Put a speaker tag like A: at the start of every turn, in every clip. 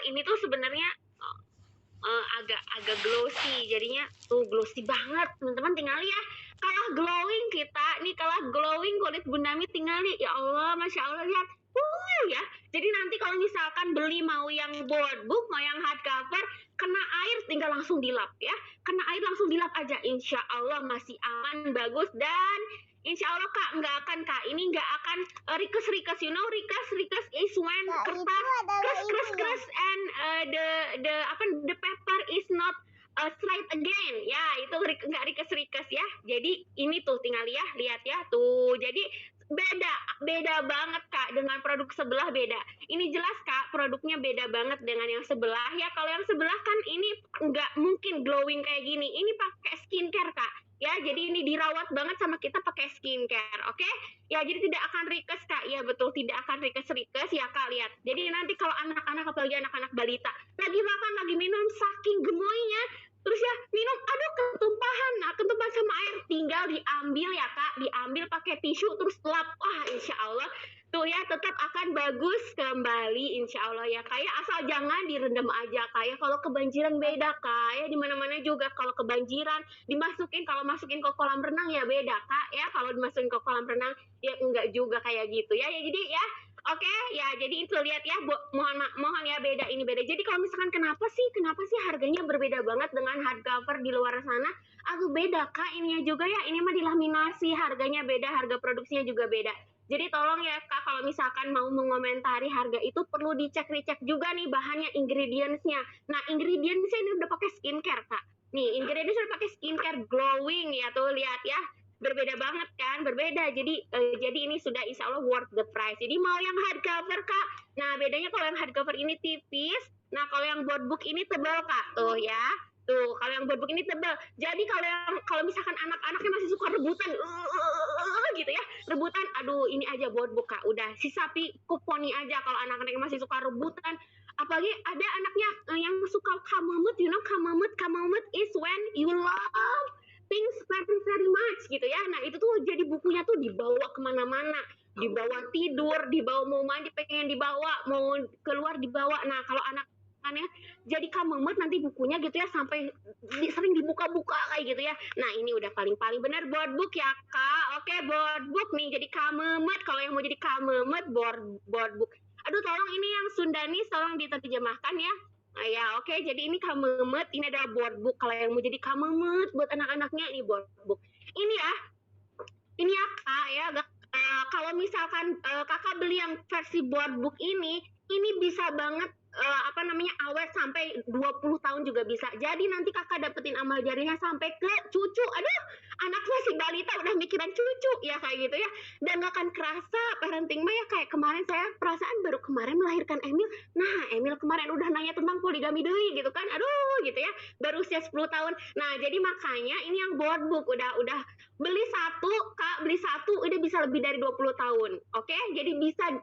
A: ini tuh sebenarnya agak glossy, jadinya tuh glossy banget teman-teman. Tinggal lihat kalah glowing kita nih, kalah glowing kulit Bunda Mi, tinggal lihat, ya Allah, Masya Allah, lihat ya. Jadi nanti kalau misalkan beli mau yang board book, mau yang hardcover, kena air tinggal langsung dilap ya, kena air langsung dilap aja, insya Allah masih aman, bagus. Dan insya Allah Kak, nggak akan Kak, ini nggak akan rikas, you know, rikas is when kertas keras and the paper is not straight again ya, itu nggak rikas ya. Jadi ini tuh tinggal lihat ya tuh, jadi beda banget Kak dengan produk sebelah, beda. Ini jelas Kak, produknya beda banget dengan yang sebelah ya. Kalau yang sebelah kan ini nggak mungkin glowing kayak gini, ini pakai skincare Kak ya, jadi ini dirawat banget sama kita pakai skincare, oke? Ya, jadi tidak akan rikes Kak, ya betul, tidak akan rikes ya Kak, lihat. Jadi nanti kalau anak-anak, apalagi anak-anak balita, lagi makan, lagi minum, saking gemoynya, terus ya minum, aduh ketumpahan, nah ketumpahan sama air, tinggal diambil ya Kak, diambil pakai tisu, terus lap, wah insya Allah, tuh ya tetap akan bagus kembali insya Allah ya Kak ya, asal jangan direndam aja Kak ya. Kalau kebanjiran beda Kak ya, dimana-mana juga kalau kebanjiran dimasukin, kalau masukin ke kolam renang ya beda Kak ya, kalau dimasukin ke kolam renang ya enggak juga kayak gitu ya. Ya jadi ya oke ya, jadi itu lihat ya, mohon ya, beda, ini beda. Jadi kalau misalkan kenapa sih harganya berbeda banget dengan hardcover di luar sana? Aku beda Kak, ininya juga ya, ini mah dilaminasi, harganya beda, harga produksinya juga beda. Jadi tolong ya Kak, kalau misalkan mau mengomentari harga itu perlu dicek juga nih bahannya, ingredients-nya. Nah, ingredients-nya ini udah pakai skincare Kak. Nih, ingredients udah pakai skincare glowing ya, tuh lihat ya. Berbeda banget kan, berbeda. Jadi ini sudah insya Allah worth the price. Jadi mau yang hardcover Kak. Nah, bedanya kalau yang hardcover ini tipis, nah kalau yang board book ini tebal Kak. Tuh ya. Tuh, kalau yang board book ini tebal. Jadi kalau misalkan anak-anaknya masih suka rebutan, gitu ya, rebutan, aduh ini aja board book Kak, udah sisa kuponi aja kalau anak-anaknya masih suka rebutan. Apalagi ada anaknya yang suka kamamut, you know, kamamut is when you love things very very much gitu ya. Nah itu tuh jadi bukunya tuh dibawa kemana-mana, dibawa tidur, dibawa mau mandi pengen dibawa, mau keluar dibawa. Nah kalau anak aneh jadi kamemut nanti bukunya gitu ya, sampai sering dibuka-buka kayak gitu ya. Nah ini udah paling benar board book ya Kak. Oke, board book nih jadi kamemut. Kalau yang mau jadi kamemut board book. Aduh tolong ini yang Sundanis tolong diterjemahkan ya. Nah, ya oke, jadi ini kamemut, ini ada board book. Kalau yang mau jadi kamemut buat anak-anaknya ini board book. Ini ya Kak ya. Kalau misalkan Kakak beli yang versi board book ini bisa banget awet sampai 20 tahun juga bisa. Jadi nanti Kakak dapetin amal jarinya sampai ke cucu. Aduh, anak masih balita udah mikiran cucu ya kayak gitu ya. Dan gak akan kerasa parenting mah ya, kayak kemarin saya perasaan baru kemarin melahirkan Emil. Nah, Emil kemarin udah nanya tentang poligami deui gitu kan. Aduh, gitu ya. Baru usia 10 tahun. Nah, jadi makanya ini yang board book udah beli satu Kak, beli satu udah bisa lebih dari 20 tahun. Oke? Jadi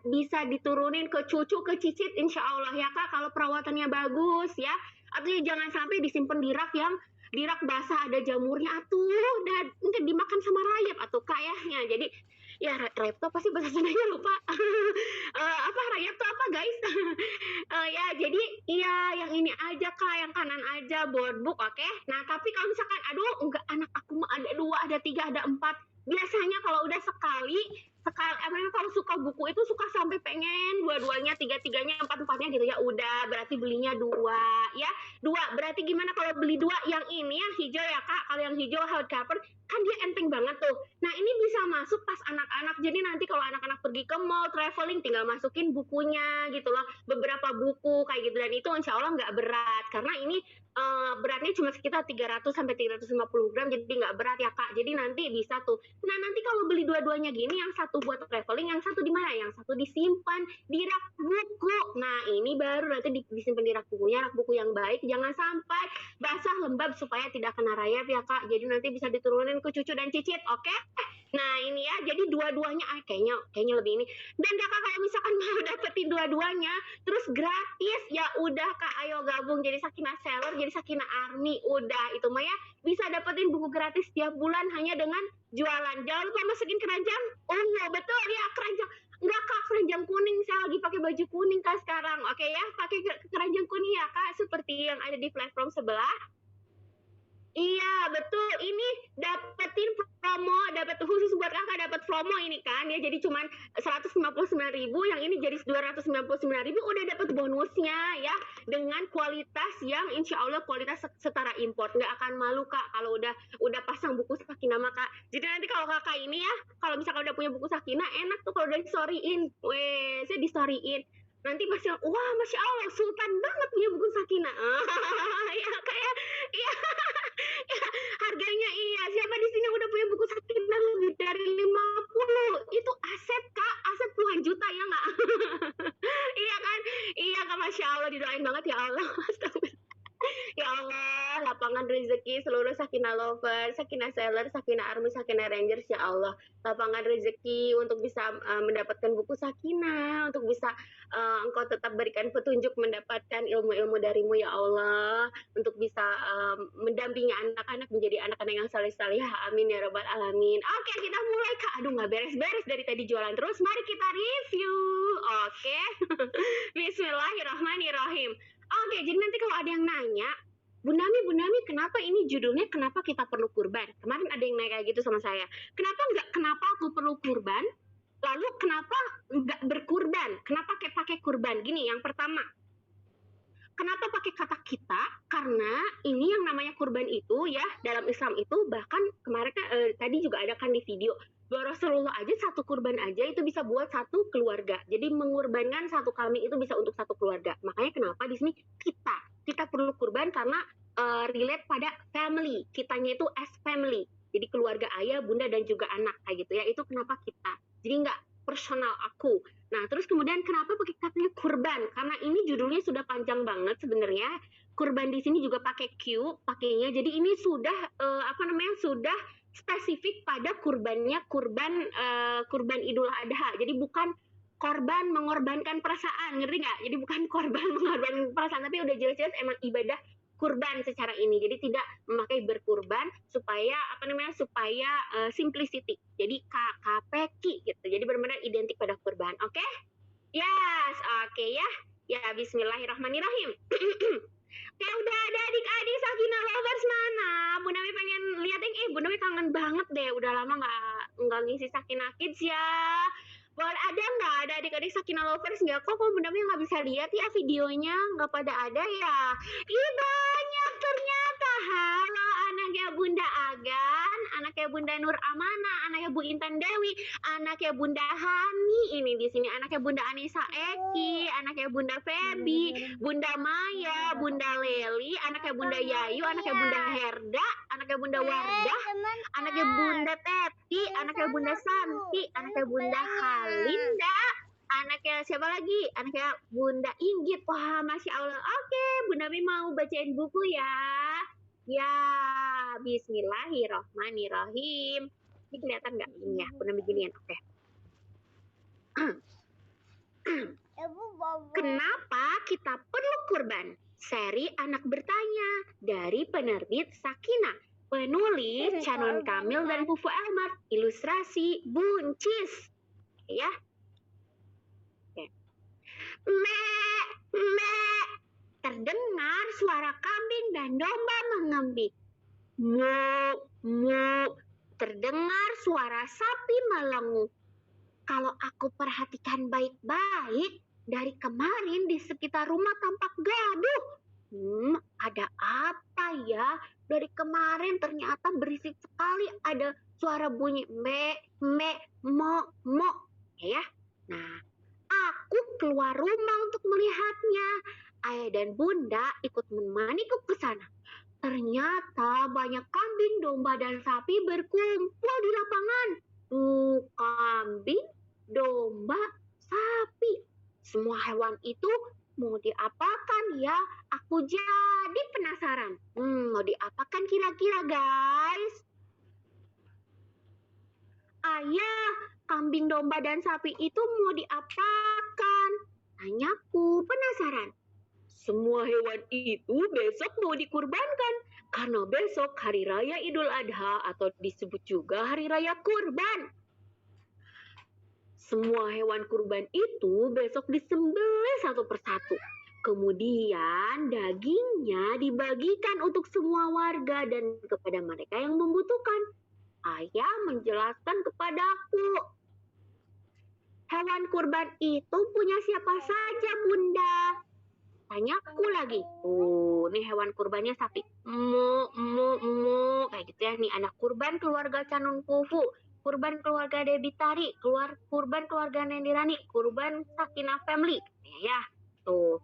A: bisa diturunin ke cucu, ke cicit insya Allah ya Kak, kalau perawatannya bagus ya. Artinya jangan sampai disimpan di rak yang di rak basah ada jamurnya atuh, dan dimakan sama rayap atuh Kak ya. Jadi ya rayap tuh apa sih bahasa Sundanya, lupa. Apa rayap tuh apa guys? Ya jadi iya yang ini aja Kak, yang kanan aja board book, oke? Nah tapi kalau misalkan aduh enggak, anak aku mah ada 2, ada 3, ada 4, biasanya kalau udah sekali kalau suka buku itu suka sampai pengen dua-duanya, tiga-tiganya, empat-empatnya gitu ya. Udah berarti belinya 2 ya. 2 berarti gimana kalau beli 2 yang ini yang hijau ya Kak. Kalau yang hijau hardcover kan dia enteng banget tuh. Nah ini bisa masuk pas anak-anak. Jadi nanti kalau anak-anak pergi ke mall, traveling, tinggal masukin bukunya gitu loh. Beberapa buku kayak gitu, dan itu insya Allah nggak berat. Karena ini beratnya cuma sekitar 300 sampai 350 gram, jadi nggak berat ya Kak. Jadi nanti bisa tuh. Nah nanti kalau beli dua-duanya gini, yang satu buat traveling, yang satu di mana? Yang satu disimpan di rak buku. Nah ini baru nanti disimpan di rak bukunya, rak buku yang baik, jangan sampai basah lembab supaya tidak kena rayap ya Kak. Jadi nanti bisa diturunin ke cucu dan cicit, oke? Nah ini ya, jadi dua-duanya kayaknya lebih ini. Dan Kakak kalau misalkan mau dapetin dua-duanya terus gratis, ya udah Kak, ayo gabung jadi Sakinah Seller, jadi Sakinah Army. Udah itu mah ya, bisa dapetin buku gratis tiap bulan hanya dengan jualan. Jangan lupa masukin keranjang ungu, betul ya, keranjang. Enggak Kak, keranjang kuning, saya lagi pakai baju kuning Kak sekarang. Oke ya, pakai keranjang kuning seperti yang ada di platform sebelah. Iya, betul. Ini dapetin promo, dapat khusus buat kakak dapat promo ini kan ya. Jadi cuman 159.000, yang ini jadi 299.000, udah dapat bonusnya ya. Dengan kualitas yang insya Allah kualitas setara import. Nggak akan malu kak kalau udah pasang buku Sakinah mah kak. Jadi nanti kalau kakak ini ya, kalau misalkan udah punya buku Sakinah, enak tuh kalau udah di-storyin. Weh, saya di-storyin. Nanti pasti, wah masya Allah sultan banget punya buku Sakinah. Ya kayak, iya. Ya, harganya iya. Siapa di sini udah punya buku Sakinah lebih dari 50? Itu aset kak, aset puluhan juta ya nggak? Iya kan? Iya kak, masya Allah, didoain banget ya Allah. Ya Allah, lapangan rezeki seluruh Sakinah Lover, Sakinah Seller, Sakinah Army, Sakinah Rangers, ya Allah. Lapangan rezeki untuk bisa mendapatkan buku Sakinah, untuk bisa engkau tetap berikan petunjuk mendapatkan ilmu-ilmu darimu, ya Allah. Untuk bisa mendampingi anak-anak menjadi anak-anak yang saleh-salehah. Amin ya rabbal alamin. Oke, kita mulai kak. Aduh, nggak beres-beres dari tadi jualan terus. Mari kita review. Oke. Bismillahirrahmanirrahim. Oke, jadi nanti kalau ada yang nanya, Bu Nami, kenapa ini judulnya kenapa kita perlu kurban? Kemarin ada yang nanya kayak gitu sama saya. Kenapa aku perlu kurban? Lalu kenapa nggak berkurban? Kenapa pakai kurban? Gini, yang pertama, kenapa pakai kata kita? Karena ini yang namanya kurban itu ya, dalam Islam itu bahkan kemarin tadi juga ada kan di video, bahwa Rasulullah aja satu kurban aja itu bisa buat satu keluarga. Jadi mengorbankan satu kambing itu bisa untuk satu keluarga. Makanya kenapa di sini kita perlu kurban karena relate pada family. Kitanya itu as family. Jadi keluarga ayah, bunda dan juga anak kayak gitu ya. Itu kenapa kita. Jadi nggak personal aku. Nah, terus kemudian kenapa pakai katanya kurban? Karena ini judulnya sudah panjang banget sebenarnya. Kurban di sini juga pakai Q pakainya. Jadi ini sudah sudah spesifik pada kurban Idul Adha. Jadi bukan korban mengorbankan perasaan, ngerti nggak? Jadi bukan korban mengorbankan perasaan, tapi udah jelas-jelas emang ibadah kurban secara ini. Jadi tidak memakai berkurban supaya simplicity. Jadi KKPQ gitu. Jadi benar-benar identik pada kurban. Oke? Yes, oke ya. Ya, bismillahirrahmanirrahim. Kayak udah ada adik-adik Sakinah Lovers mana? Bu Nami pengen lihat Bu Nami kangen banget deh. Udah lama nggak ngisi Sakinah Kids ya. Boleh ada adik-adik Sakinah Lovers nggak? Kok Bu Nami nggak bisa lihat ya videonya? Nggak pada ada ya? Ih, banyak ternyata. Halo anaknya Bunda Agan, anaknya Bunda Nur Amana, anaknya Bu Intan Dewi, anaknya Bunda Hani, ini di sini anaknya Bunda Anissa Eki, anaknya Bunda Febi, Bunda Maya, Bunda Leli, anaknya Bunda Yayu, anaknya Bunda Herda, anaknya Bunda Wardah, anaknya Bunda Teti, anaknya Bunda Santi, anaknya Bunda Halinda, anaknya siapa lagi? Anaknya Bunda Inggit. Wah, masya Allah. Oke, Bunda Mi mau bacain buku ya. Ya, bismillahirrahmanirrahim. Ini kelihatan nggak ini ya? Bunda beginian. Oke. Kenapa kita perlu kurban? Seri Anak Bertanya dari penerbit Sakinah. Penulis Canon Kamil dan Fufu Elmar. Ilustrasi Buncis. Oke ya. Me, terdengar suara kambing dan domba mengembik. Mu, terdengar suara sapi melenguk. Kalau aku perhatikan baik-baik, dari kemarin di sekitar rumah tampak gaduh. Ada apa ya? Dari kemarin ternyata berisik sekali, ada suara bunyi me, mo. Ya. Nah, aku keluar rumah untuk melihatnya. Ayah dan Bunda ikut menemaniku ke sana. Ternyata banyak kambing, domba, dan sapi berkumpul di lapangan. Kambing, domba, sapi. Semua hewan itu mau diapakan ya? Aku jadi penasaran. Mau diapakan kira-kira, guys? Ayah, kambing, domba, dan sapi itu mau diapakan? Tanyaku penasaran. Semua hewan itu besok mau dikurbankan. Karena besok hari raya Idul Adha atau disebut juga hari raya kurban. Semua hewan kurban itu besok disembelih satu persatu. Kemudian dagingnya dibagikan untuk semua warga dan kepada mereka yang membutuhkan. Ayah menjelaskan kepadaku, hewan kurban itu punya siapa saja, Bunda? Tanyaku lagi. Nih hewan kurbannya sapi. Kayak gitu ya. Nih anak kurban keluarga Canun Kufu. Kurban keluarga Debitari. Kurban keluarga Nendirani. Kurban Sakina Family. Ya, tuh.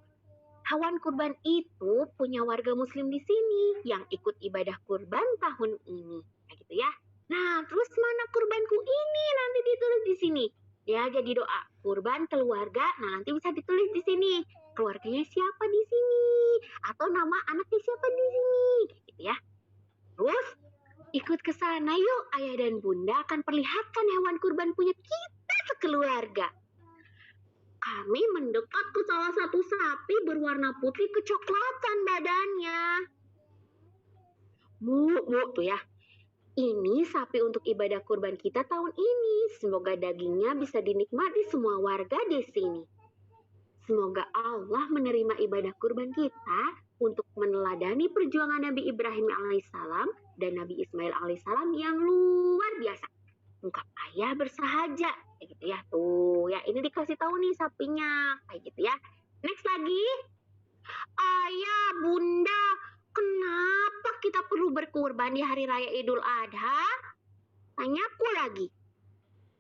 A: Hewan kurban itu punya warga muslim di sini yang ikut ibadah kurban tahun ini. Kayak gitu ya. Nah, terus mana kurbanku ini nanti ditulis di sini. Ya, jadi doa kurban keluarga. Nah, nanti bisa ditulis di sini. Keluarganya siapa di sini? Atau nama anaknya siapa di sini? Gitu ya. Terus ikut ke sana yuk. Ayah dan Bunda akan perlihatkan hewan kurban punya kita sekeluarga. Kami mendekat ke salah satu sapi berwarna putih kecoklatan badannya. Tuh ya. Ini sapi untuk ibadah kurban kita tahun ini. Semoga dagingnya bisa dinikmati semua warga di sini. Semoga Allah menerima ibadah kurban kita untuk meneladani perjuangan Nabi Ibrahim alaihissalam dan Nabi Ismail alaihissalam yang luar biasa. Ungkap ayah bersahaja, kayak gitu ya. Tuh, ya ini dikasih tahu nih sapinya, kayak gitu ya. Next lagi, ayah, Bunda, kenapa kita perlu berkurban di hari raya Idul Adha? Tanyaku lagi.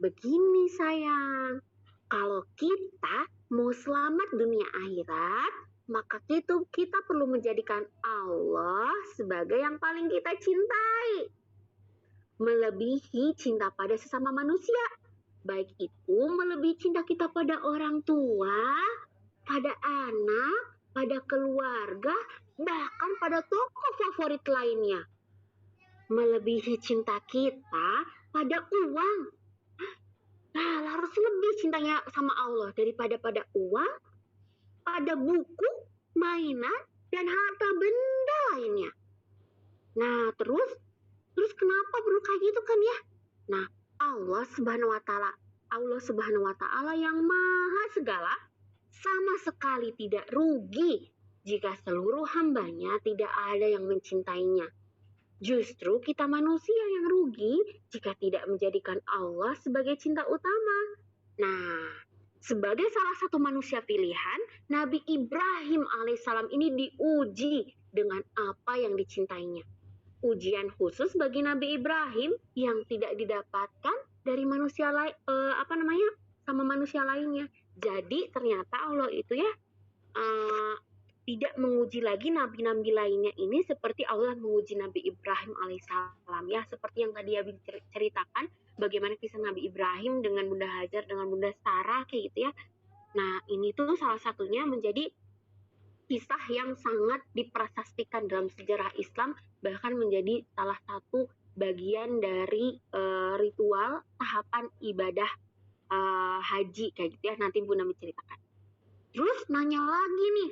A: Begini sayang, kalau kita mau selamat dunia akhirat, maka kita perlu menjadikan Allah sebagai yang paling kita cintai. Melebihi cinta pada sesama manusia. Baik itu melebihi cinta kita pada orang tua, pada anak, pada keluarga, bahkan pada tokoh favorit lainnya. Melebihi cinta kita pada uang. Nah, harus lebih cintanya sama Allah daripada pada uang, pada buku, mainan, dan harta benda lainnya. Nah, terus kenapa perlu kayak gitu kan ya? Nah, Allah Subhanahu wa Ta'ala yang Maha Segala sama sekali tidak rugi jika seluruh hambanya tidak ada yang mencintainya. Justru kita manusia yang rugi jika tidak menjadikan Allah sebagai cinta utama. Nah, sebagai salah satu manusia pilihan, Nabi Ibrahim alaihissalam ini diuji dengan apa yang dicintainya. Ujian khusus bagi Nabi Ibrahim yang tidak didapatkan dari manusia sama manusia lainnya. Jadi ternyata Allah itu ya tidak menguji lagi nabi-nabi lainnya ini seperti Allah menguji Nabi Ibrahim alaihissalam ya, seperti yang tadi Abi ceritakan bagaimana kisah Nabi Ibrahim dengan Bunda Hajar dengan Bunda Sarah kayak gitu ya. Nah, ini tuh salah satunya menjadi kisah yang sangat diprasastikan dalam sejarah Islam, bahkan menjadi salah satu bagian dari ritual tahapan ibadah haji kayak gitu ya. Nanti Bunda menceritakan. Terus nanya lagi nih,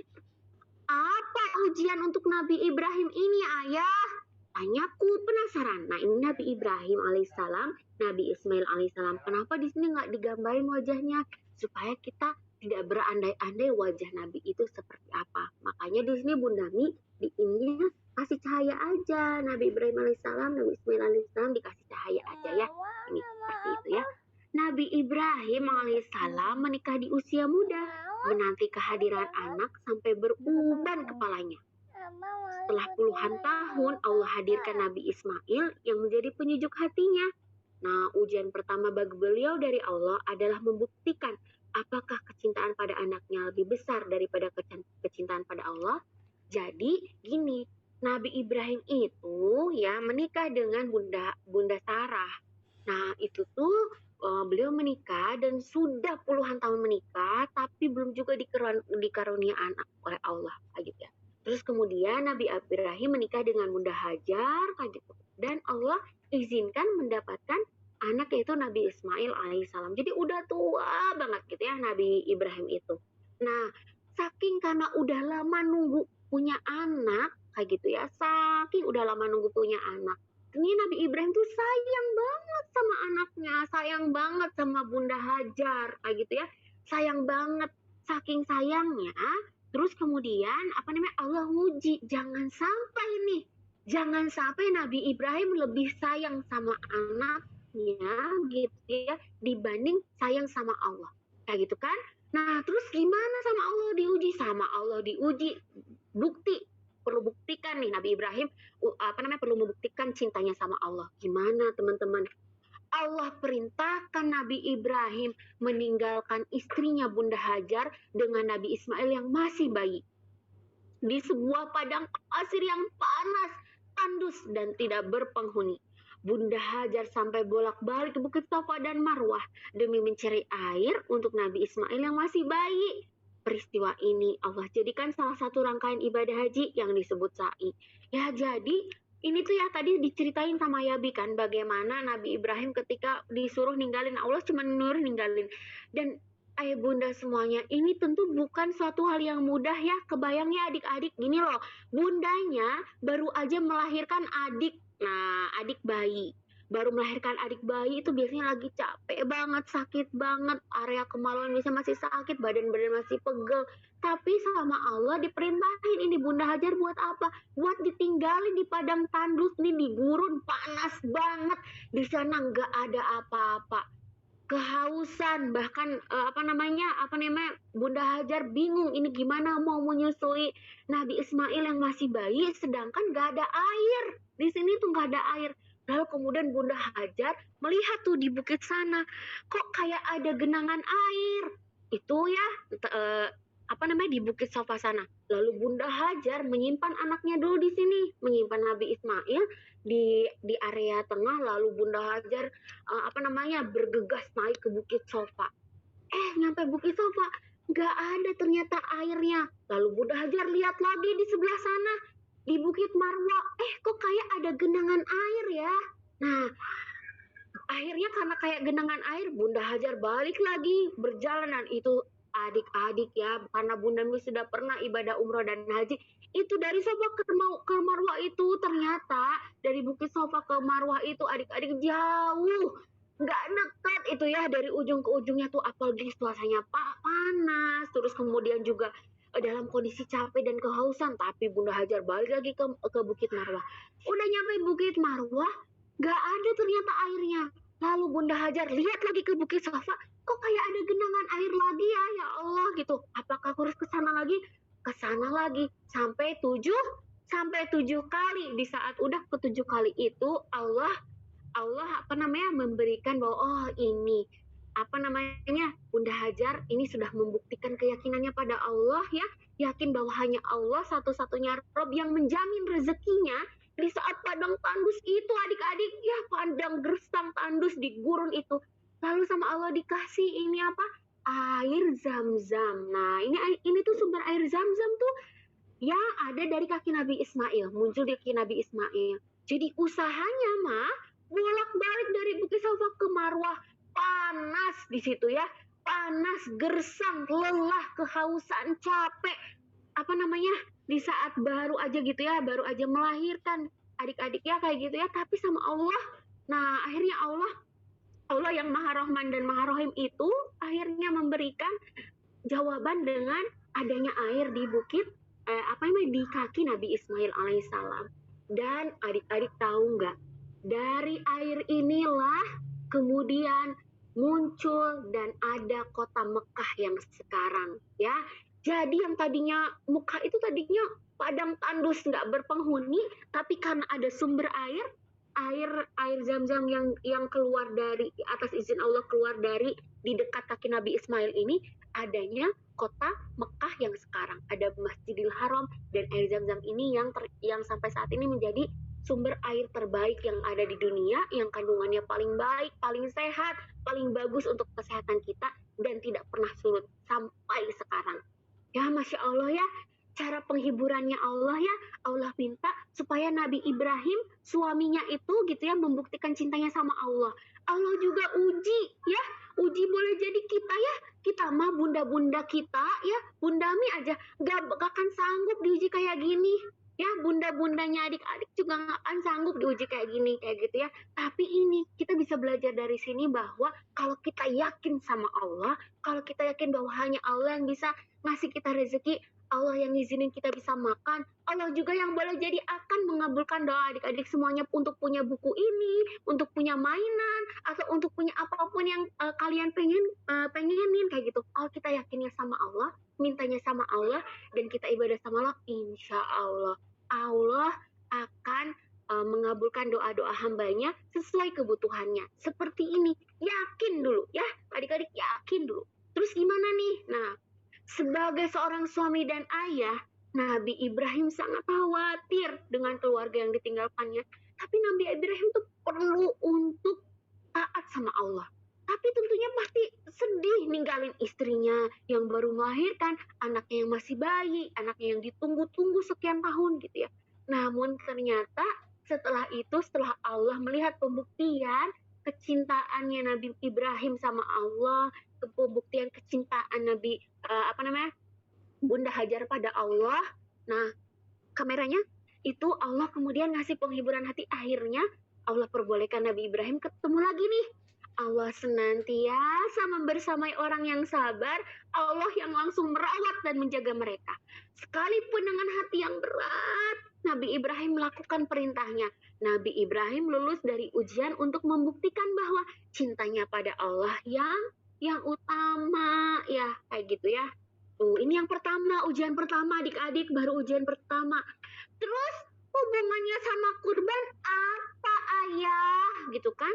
A: apa ujian untuk Nabi Ibrahim ini, Ayah? Tanyaku penasaran. Nah, ini Nabi Ibrahim alaihissalam, Nabi Ismail alaihissalam. Kenapa di sini nggak digambarin wajahnya? Supaya kita tidak berandai-andai wajah Nabi itu seperti apa. Makanya di sini Bunda Mi di ininya kasih cahaya aja. Nabi Ibrahim alaihissalam, Nabi Ismail alaihissalam dikasih cahaya aja ya. Ini seperti itu ya. Nabi Ibrahim alaihissalam menikah di usia muda, menanti kehadiran anak sampai beruban kepalanya. Setelah puluhan tahun, Allah hadirkan Nabi Ismail yang menjadi penyejuk hatinya. Nah, ujian pertama bagi beliau dari Allah adalah membuktikan apakah kecintaan pada anaknya lebih besar daripada kecintaan pada Allah. Jadi, gini, Nabi Ibrahim itu ya menikah dengan Bunda Sarah. Nah, itu tuh beliau menikah dan sudah puluhan tahun menikah, tapi belum juga dikarunia anak oleh Allah, gitu ya. Terus kemudian Nabi Ibrahim menikah dengan Bunda Hajar, gitu. Dan Allah izinkan mendapatkan anak yaitu Nabi Ismail alaihissalam. Jadi udah tua banget gitu ya Nabi Ibrahim itu. Nah, saking karena udah lama nunggu punya anak, kayak gitu ya, saking udah lama nunggu punya anak. Ini Nabi Ibrahim tuh sayang banget sama anaknya, sayang banget sama Bunda Hajar, kayak gitu ya. Sayang banget, saking sayangnya Terus kemudian Allah nguji, jangan sampai Nabi Ibrahim lebih sayang sama anaknya gitu ya dibanding sayang sama Allah. Kayak gitu kan? Nah, terus gimana sama Allah diuji? Sama Allah diuji, bukti, perlu buktikan nih Nabi Ibrahim perlu membuktikan cintanya sama Allah. Gimana teman-teman? Allah perintahkan Nabi Ibrahim meninggalkan istrinya Bunda Hajar dengan Nabi Ismail yang masih bayi di sebuah padang pasir yang panas, tandus dan tidak berpenghuni. Bunda Hajar sampai bolak-balik ke Bukit Safa dan Marwah demi mencari air untuk Nabi Ismail yang masih bayi. Peristiwa ini Allah jadikan salah satu rangkaian ibadah haji yang disebut sa'i. Ya, jadi ini tuh ya tadi diceritain sama Yabi kan bagaimana Nabi Ibrahim ketika disuruh ninggalin, Allah cuma nyuruh ninggalin. Dan ayah bunda semuanya, ini tentu bukan suatu hal yang mudah ya. Kebayangnya adik-adik gini loh, bundanya baru aja melahirkan adik, adik bayi. Baru melahirkan adik bayi itu biasanya lagi capek banget, sakit banget, area kemaluan bisa masih sakit, badan-badan masih pegel. Tapi sama Allah diperintahin ini Bunda Hajar buat apa? Buat ditinggalin di padang tandus nih, di gurun panas banget. Di sana nggak ada apa-apa. Kehausan, bahkan Bunda Hajar bingung ini gimana mau menyusui Nabi Ismail yang masih bayi sedangkan nggak ada air. Di sini tuh nggak ada air. Lalu kemudian Bunda Hajar melihat tuh di bukit sana, kok kayak ada genangan air. Itu ya di Bukit Safa sana. Lalu Bunda Hajar menyimpan anaknya dulu di sini, menyimpan Nabi Ismail di area tengah. Lalu Bunda Hajar bergegas naik ke Bukit Safa. Nyampe Bukit Safa nggak ada ternyata airnya. Lalu Bunda Hajar lihat lagi di sebelah sana, di Bukit Marwah, kok kayak ada genangan air ya. Nah, akhirnya karena kayak genangan air, Bunda Hajar balik lagi berjalan. Dan itu adik-adik ya, karena Bunda Mi sudah pernah ibadah umroh dan haji, itu dari Safa ke Marwah itu ternyata dari Bukit Safa ke Marwah itu adik-adik jauh, nggak dekat itu ya, dari ujung ke ujungnya tuh, apalagi suasananya panas, terus kemudian juga dalam kondisi capek dan kehausan. Tapi Bunda Hajar balik lagi ke Bukit Marwah. Udah nyampe Bukit Marwah, gak ada ternyata airnya. Lalu Bunda Hajar lihat lagi ke Bukit Safa, kok kayak ada genangan air lagi ya, ya Allah gitu. Apakah aku harus kesana lagi? Kesana lagi sampai 7 kali. Di saat udah ke 7 kali itu Allah memberikan bahwa ini Bunda Hajar ini sudah membuktikan keyakinannya pada Allah ya, yakin bahwa hanya Allah satu-satunya Rob yang menjamin rezekinya di saat padang tandus itu adik-adik ya, padang gersang tandus di gurun itu. Lalu sama Allah dikasih ini air Zam-Zam. Nah ini tuh sumber air Zam-Zam tuh ya ada dari kaki Nabi Ismail, muncul di kaki Nabi Ismail. Jadi usahanya bolak-balik dari Bukit Safa ke Marwah, panas di situ ya, panas, gersang, lelah, kehausan, capek, di saat baru aja gitu ya, baru aja melahirkan adik-adik ya kayak gitu ya. Tapi sama Allah, nah akhirnya Allah yang Maha Rahman dan Maha Rahim itu akhirnya memberikan jawaban dengan adanya air di bukit di kaki Nabi Ismail alaihissalam. Dan adik-adik tahu nggak, dari air inilah kemudian muncul dan ada kota Mekah yang sekarang ya. Jadi yang tadinya Mekah itu tadinya padang tandus nggak berpenghuni, tapi karena ada sumber air Zam-Zam yang keluar dari atas izin Allah, keluar dari di dekat kaki Nabi Ismail ini, adanya kota Mekah yang sekarang ada Masjidil Haram. Dan air Zam-Zam ini yang sampai saat ini menjadi sumber air terbaik yang ada di dunia, yang kandungannya paling baik, paling sehat, paling bagus untuk kesehatan kita, dan tidak pernah surut sampai sekarang. Ya Masya Allah ya, cara penghiburannya Allah ya, Allah minta supaya Nabi Ibrahim, suaminya itu gitu ya, membuktikan cintanya sama Allah. Allah juga uji ya, uji boleh jadi kita ya, kita mah bunda-bunda kita ya, Bunda Mi aja gak akan sanggup diuji kayak gini. Ya bunda-bundanya adik-adik juga gak akan sanggup diuji kayak gini, kayak gitu ya. Tapi ini kita bisa belajar dari sini bahwa kalau kita yakin sama Allah, kalau kita yakin bahwa hanya Allah yang bisa ngasih kita rezeki, Allah yang ngizinin kita bisa makan, Allah juga yang boleh jadi akan mengabulkan doa adik-adik semuanya untuk punya buku ini, untuk punya mainan, atau untuk punya apapun yang kalian pengenin kayak gitu. Kalau kita yakinnya sama Allah, mintanya sama Allah, dan kita ibadah sama Allah, insya Allah akan mengabulkan doa-doa hambanya sesuai kebutuhannya. Seperti ini, yakin dulu ya, adik-adik yakin dulu. Terus gimana nih? Nah, sebagai seorang suami dan ayah, Nabi Ibrahim sangat khawatir dengan keluarga yang ditinggalkannya. Tapi Nabi Ibrahim tuh perlu untuk taat sama Allah. Tapi tentunya pasti sedih ninggalin istrinya yang baru melahirkan, anaknya yang masih bayi, anaknya yang ditunggu-tunggu sekian tahun gitu ya. Namun ternyata setelah itu, setelah Allah melihat pembuktian kecintaannya Nabi Ibrahim sama Allah, pembuktian kecintaan Nabi Bunda Hajar pada Allah. Nah, kameranya itu Allah kemudian ngasih penghiburan hati. Akhirnya Allah perbolehkan Nabi Ibrahim ketemu lagi nih. Allah senantiasa membersamai orang yang sabar, Allah yang langsung merawat dan menjaga mereka. Sekalipun dengan hati yang berat, Nabi Ibrahim melakukan perintahnya. Nabi Ibrahim lulus dari ujian untuk membuktikan bahwa cintanya pada Allah yang utama, ya kayak gitu ya. Tuh, ini yang pertama, ujian pertama adik-adik, baru ujian pertama. Terus hubungannya sama kurban apa ayah? Gitu kan?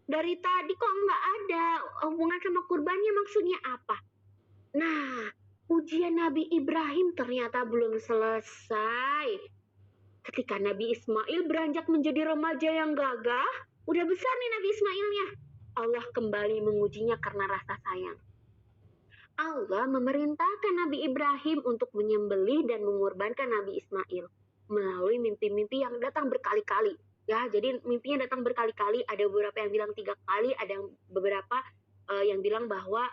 A: Dari tadi kok nggak ada hubungan sama kurbannya, maksudnya apa? Nah, ujian Nabi Ibrahim ternyata belum selesai. Ketika Nabi Ismail beranjak menjadi remaja yang gagah, udah besar nih Nabi Ismailnya. Allah kembali mengujinya karena rasa sayang. Allah memerintahkan Nabi Ibrahim untuk menyembelih dan mengorbankan Nabi Ismail melalui mimpi-mimpi yang datang berkali-kali. Ya, jadi mimpinya datang berkali-kali. Ada beberapa yang bilang 3 kali, ada beberapa yang bilang bahwa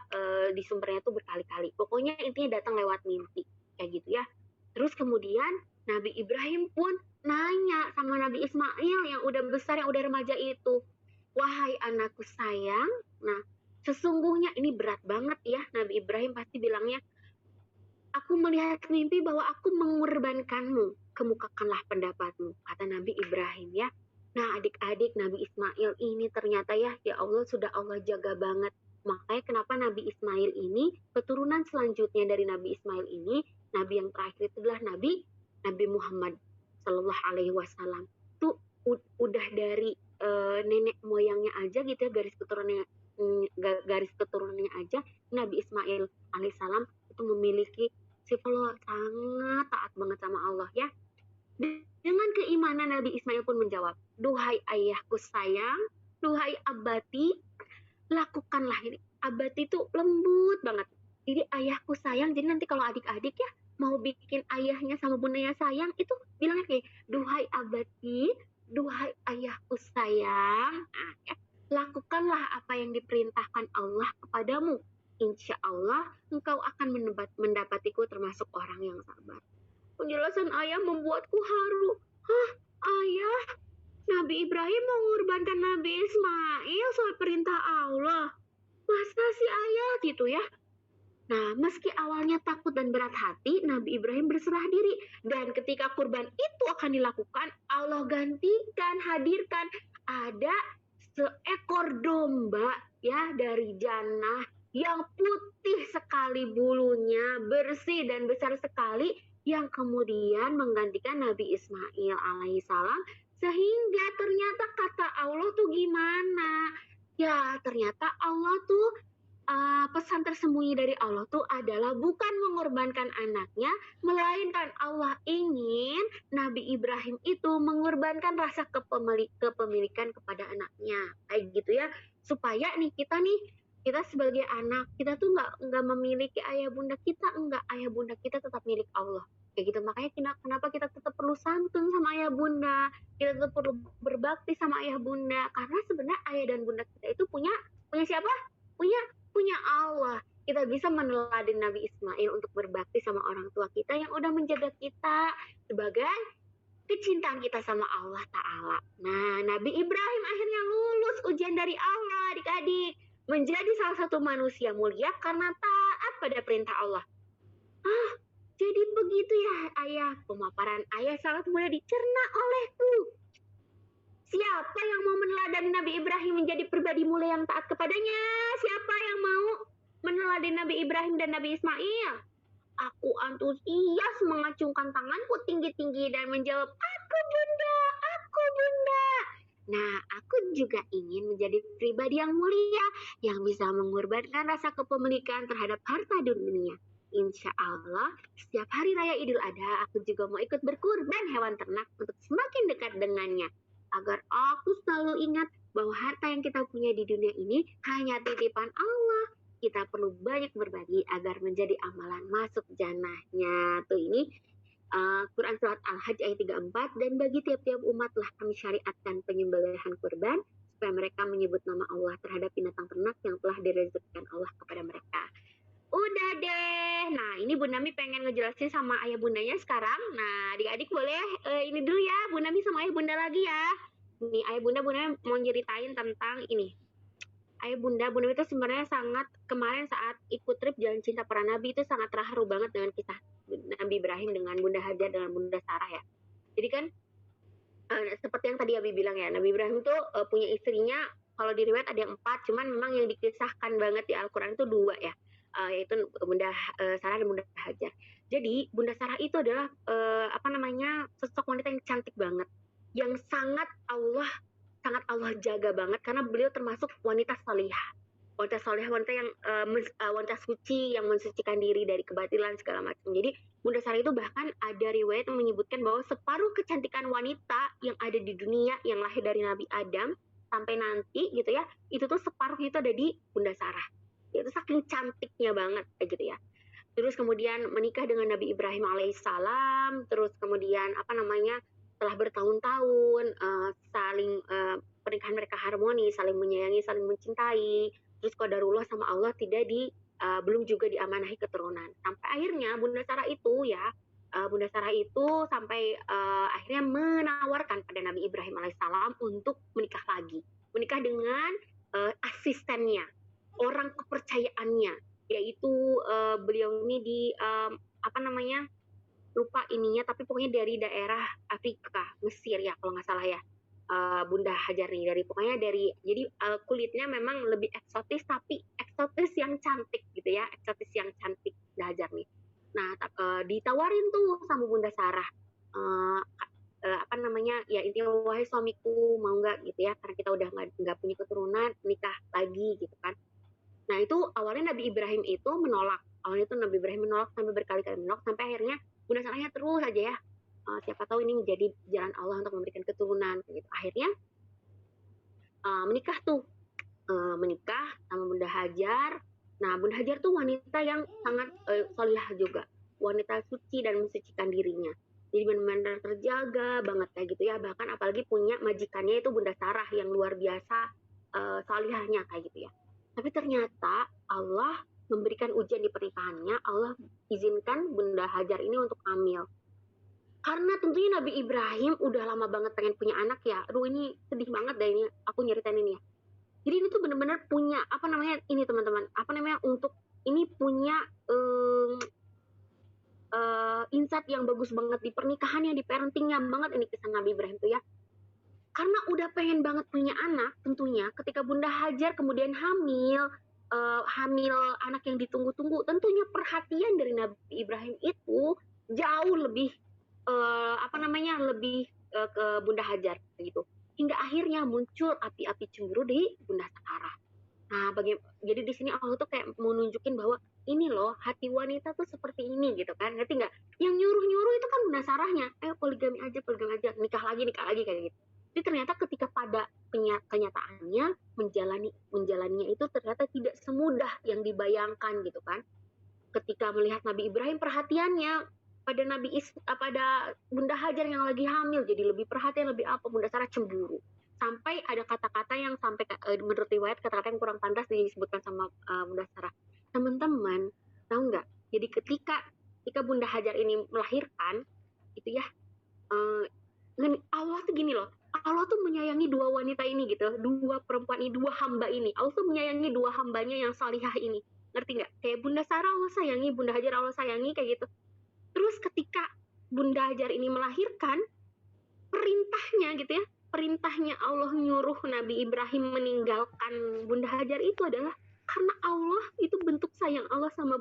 A: di sumbernya itu berkali-kali. Pokoknya intinya datang lewat mimpi, kayak gitu ya. Terus kemudian Nabi Ibrahim pun nanya sama Nabi Ismail yang udah besar, yang udah remaja itu, wahai anakku sayang. Nah, sesungguhnya ini berat banget ya, Nabi Ibrahim pasti bilangnya, aku melihat mimpi bahwa aku mengorbankanmu, kemukakanlah pendapatmu, kata Nabi Ibrahim ya. Nah, adik-adik, Nabi Ismail ini ternyata ya Allah sudah Allah jaga banget. Makanya kenapa Nabi Ismail ini, keturunan selanjutnya dari Nabi Ismail ini, Nabi yang terakhir itu adalah Nabi Muhammad Sallallahu Alaihi Wasallam. Itu udah dari nenek moyangnya aja gitu ya, garis keturunannya aja, Nabi Ismail alaihissalam itu memiliki sifat sangat taat banget sama Allah ya. Dengan keimanan Nabi Ismail pun menjawab, duhai ayahku sayang, duhai abati, lakukanlah ini. Abati itu lembut banget. Jadi ayahku sayang, jadi nanti kalau adik-adik ya mau bikin ayahnya sama bundanya sayang, itu bilangnya kayak, duhai abati, duhai ayahku sayang, nah, ya, lakukanlah apa yang diperintahkan Allah kepadamu. Insya Allah engkau akan mendapatiku termasuk orang yang sabar. Penjelasan ayah membuatku haru. Hah, ayah? Nabi Ibrahim mengorbankan Nabi Ismail soal perintah Allah. Masa sih ayah gitu ya? Nah, meski awalnya takut dan berat hati, Nabi Ibrahim berserah diri. Dan ketika kurban itu akan dilakukan, Allah gantikan, hadirkan ada seekor domba ya dari jannah yang putih sekali bulunya, bersih dan besar sekali, yang kemudian menggantikan Nabi Ismail alaihissalam, sehingga ternyata kata Allah tuh gimana? Ya, ternyata Allah tuh pesan tersembunyi dari Allah tuh adalah bukan mengorbankan anaknya, melainkan Allah ingin Nabi Ibrahim itu mengorbankan rasa kepemilikan kepada anaknya, kayak gitu ya, supaya kita sebagai anak, kita tuh nggak memiliki ayah bunda kita, ayah bunda kita tetap milik Allah, kayak gitu. Makanya kenapa kita tetap perlu santun sama ayah bunda, kita tetap perlu berbakti sama ayah bunda, karena sebenarnya ayah dan bunda kita itu punya siapa? Punya Allah. Kita bisa meneladani Nabi Ismail untuk berbakti sama orang tua kita yang udah menjaga kita sebagai kecintaan kita sama Allah Ta'ala. Nah, Nabi Ibrahim akhirnya lulus ujian dari Allah, adik-adik, menjadi salah satu manusia mulia karena taat pada perintah Allah. Jadi begitu ya ayah, pemaparan ayah sangat mudah dicerna olehku. Siapa yang mau meneladani Nabi Ibrahim menjadi pribadi mulia yang taat kepadanya? Siapa yang mau meneladani Nabi Ibrahim dan Nabi Ismail? Aku antusias mengacungkan tanganku tinggi-tinggi dan menjawab, aku bunda, aku bunda. Nah, aku juga ingin menjadi pribadi yang mulia, yang bisa mengorbankan rasa kepemilikan terhadap harta dunia. Insya Allah, setiap hari raya Idul Adha, aku juga mau ikut berkurban hewan ternak untuk semakin dekat dengannya. Agar aku selalu ingat bahwa harta yang kita punya di dunia ini hanya titipan Allah. Kita perlu banyak berbagi agar menjadi amalan masuk jannahnya. Tuh ini Quran Surat Al-Hajj ayat 34, dan bagi tiap-tiap umat telah kami syariatkan penyembelihan kurban supaya mereka menyebut nama Allah terhadap binatang ternak yang telah direzekikan Allah kepada mereka. Udah deh. Nah, ini Bu Nami pengen ngejelasin sama ayah bundanya sekarang. Nah, adik-adik boleh ini dulu ya, Bu Nami sama ayah bunda lagi ya. Nih, ayah bunda mau ceritain tentang ini. Ayah bunda itu sebenarnya sangat, kemarin saat ikut trip Jalan Cinta Para Nabi itu sangat terharu banget dengan kisah Nabi Ibrahim dengan Bunda Hajar dengan Bunda Sarah ya. Jadi kan seperti yang tadi Abi bilang ya, Nabi Ibrahim tuh punya istrinya, kalau di riwayat ada yang 4, cuman memang yang dikisahkan banget di Al-Quran itu 2 ya, yaitu Bunda Sarah dan Bunda Hajar. Jadi Bunda Sarah itu adalah sosok wanita yang cantik banget, yang sangat Allah jaga banget karena beliau termasuk wanita salihah. Wanita yang wanita suci yang mensucikan diri dari kebatilan segala macam. Jadi Bunda Sarah itu bahkan ada riwayat yang menyebutkan bahwa separuh kecantikan wanita yang ada di dunia yang lahir dari Nabi Adam sampai nanti gitu ya, itu tuh separuh itu ada di Bunda Sarah. Itu saking cantiknya banget kayak gitu ya. Terus kemudian menikah dengan Nabi Ibrahim alaihissalam, terus kemudian setelah bertahun-tahun saling pernikahan mereka harmoni, saling menyayangi, saling mencintai. Terus qadarullah sama Allah belum juga diamanahi keturunan. Sampai akhirnya Bunda Sarah itu sampai akhirnya menawarkan pada Nabi Ibrahim alaihissalam untuk menikah lagi. Menikah dengan asistennya, orang kepercayaannya, yaitu beliau ini di lupa ininya, tapi pokoknya dari daerah Afrika, Mesir ya kalau nggak salah ya. Bunda Hajar nih jadi kulitnya memang lebih eksotis, tapi eksotis yang cantik gitu ya, eksotis yang cantik Bunda Hajar nih. Nah, ditawarin tuh sama Bunda Sarah, ya intinya, wahai suamiku mau nggak gitu ya, karena kita udah nggak punya keturunan, nikah lagi gitu kan. Nah itu awalnya Nabi Ibrahim itu menolak, sampai berkali-kali menolak, sampai akhirnya Bunda Sarahnya terus aja ya, siapa tahu ini menjadi jalan Allah untuk memberikan keturunan gitu. Akhirnya menikah sama Bunda Hajar. Nah Bunda Hajar tuh wanita yang sangat solihah juga, wanita suci dan mensucikan dirinya, jadi benar-benar terjaga banget kayak gitu ya. Bahkan apalagi punya majikannya itu Bunda Sarah yang luar biasa solihahnya kayak gitu ya. Tapi ternyata Allah memberikan ujian di pernikahannya. Allah izinkan Bunda Hajar ini untuk hamil. Karena tentunya Nabi Ibrahim udah lama banget pengen punya anak ya. Aduh ini sedih banget deh ini aku nyeritain ini ya. Jadi ini tuh benar-benar punya ini teman-teman, untuk ini punya insight yang bagus banget di pernikahannya, di parentingnya banget ini kisah Nabi Ibrahim tuh ya. Karena udah pengen banget punya anak, tentunya ketika Bunda Hajar kemudian hamil anak yang ditunggu-tunggu, tentunya perhatian dari Nabi Ibrahim itu jauh lebih ke Bunda Hajar gitu. Hingga akhirnya muncul api-api cemburu di Bunda Sarah. Nah, jadi di sini Allah tuh kayak mau nunjukin bahwa ini loh, hati wanita tuh seperti ini gitu kan. Ngerti nggak? Yang nyuruh-nyuruh itu kan Bunda Sarahnya. Ayo poligami aja, nikah lagi kayak gitu. Jadi ternyata ketika pada kenyataannya menjalaninya itu ternyata tidak semudah yang dibayangkan gitu kan. Ketika melihat Nabi Ibrahim perhatiannya pada Bunda Hajar yang lagi hamil, jadi lebih perhatian, lebih apa, Bunda Sarah cemburu. Sampai ada kata-kata yang sampai menurut riwayat kata-kata yang kurang pantas disebutkan sama Bunda Sarah. Teman-teman, tahu nggak? Jadi ketika Bunda Hajar ini melahirkan, itu ya, Allah tuh gini loh, Allah tuh menyayangi dua wanita ini gitu, dua perempuan ini, dua hamba ini. Allah tuh menyayangi dua hambanya yang salihah ini. Ngerti nggak? Kayak Bunda Sarah Allah sayangi, Bunda Hajar Allah sayangi kayak gitu. Terus ketika Bunda Hajar ini melahirkan, perintahnya gitu ya, perintahnya Allah nyuruh Nabi Ibrahim meninggalkan Bunda Hajar itu adalah karena Allah itu bentuk sayang Allah sama